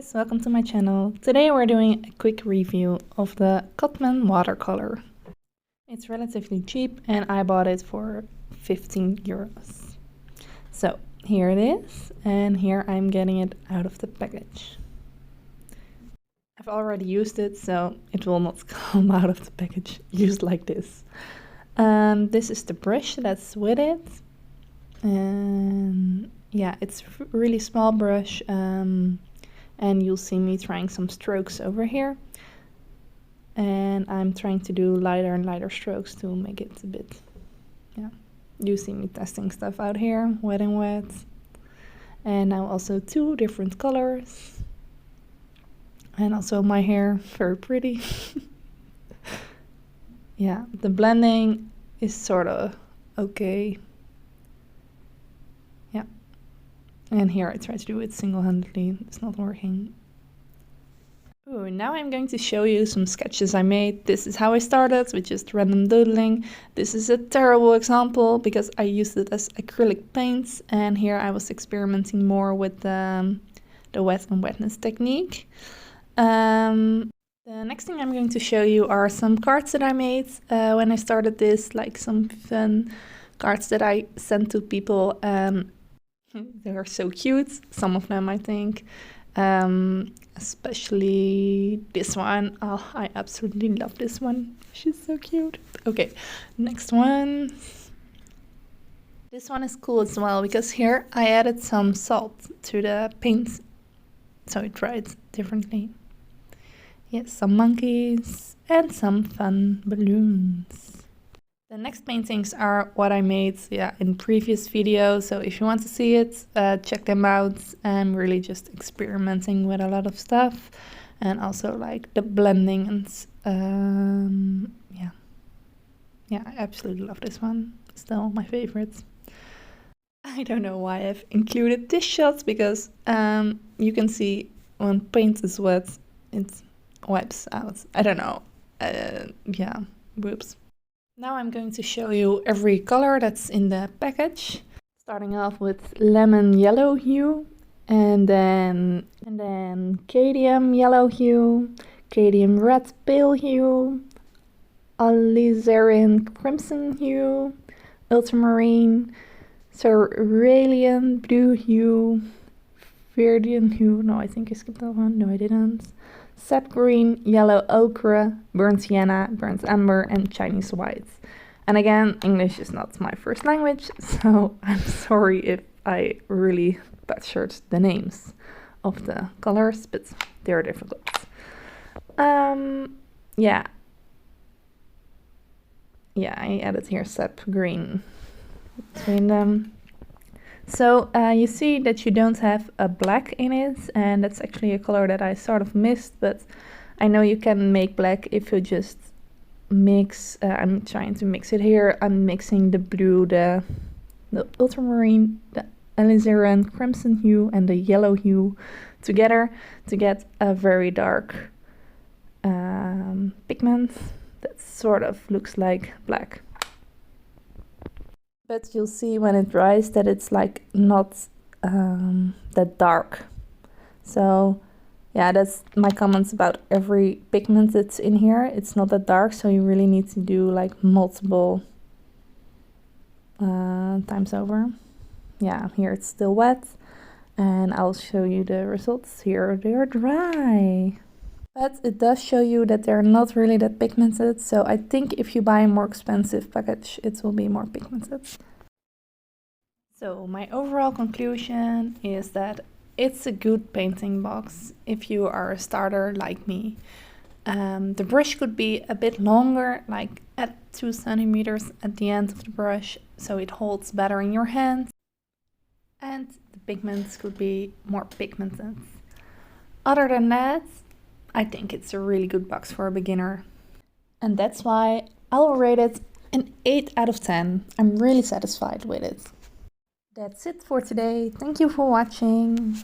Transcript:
guys, welcome to my channel. Today we're doing a quick review of the Cotman watercolor. It's relatively cheap and I bought it for 15 euros. So here it is, and here I'm getting it out of the package. I've already used it, so it will not come out of the package used like this. This is the brush that's with it. And yeah, it's a really small brush. And you'll see me trying some strokes over here, and I'm trying to do lighter and lighter strokes to make it a bit, you see me testing stuff out here, wet and wet, and now also two different colors, and also my hair, very pretty. Yeah, the blending is sort of okay. Yeah. And here I try to do it single-handedly, it's not working. Ooh, now I'm going to show you some sketches I made. This is how I started, with just random doodling. This is a terrible example because I used it as acrylic paints, and here I was experimenting more with the wet and wetness technique. The next thing I'm going to show you are some cards that I made when I started this, like some fun cards that I sent to people. They are so cute, some of them I think, especially this one. Oh, I absolutely love this one, she's so cute. Okay, next one. This one is cool as well because here I added some salt to the paint so it dried differently. Yes, some monkeys and some fun balloons. The next paintings are what I made in previous videos, so if you want to see it, check them out. I'm really just experimenting with a lot of stuff, and also like the blending and yeah, I absolutely love this one. Still my favorite. I don't know why I've included this shot because you can see when paint is wet, it wipes out. I don't know. Yeah, whoops. Now I'm going to show you every color that's in the package, starting off with lemon yellow hue, and then cadmium yellow hue, cadmium red pale hue, alizarin crimson hue, ultramarine, cerulean blue hue, Verdian hue, no I think I skipped that one, no I didn't, sap green, yellow ochre, burnt sienna, burnt amber, and Chinese white. And again, English is not my first language, so I'm sorry if I really butchered the names of the colors, but they're difficult. Yeah, I added here sap green between them. So you see that you don't have a black in it, and that's actually a color that I sort of missed, but I know you can make black if you just mix. I'm trying to mix it here. I'm mixing the blue, the ultramarine, the alizarin crimson hue, and the yellow hue together to get a very dark pigment that sort of looks like black. But you'll see when it dries that it's like not that dark. So yeah, that's my comments about every pigment that's in here. It's not that dark, so you really need to do like multiple times over. Yeah, here it's still wet, and I'll show you the results. Here they are dry. But it does show you that they're not really that pigmented, so I think if you buy a more expensive package, it will be more pigmented. So my overall conclusion is that it's a good painting box if you are a starter like me. The brush could be a bit longer, like at 2 centimeters at the end of the brush, so it holds better in your hand. And the pigments could be more pigmented. Other than that, I think it's a really good box for a beginner. And that's why I'll rate it an 8 out of 10. I'm really satisfied with it. That's it for today. Thank you for watching.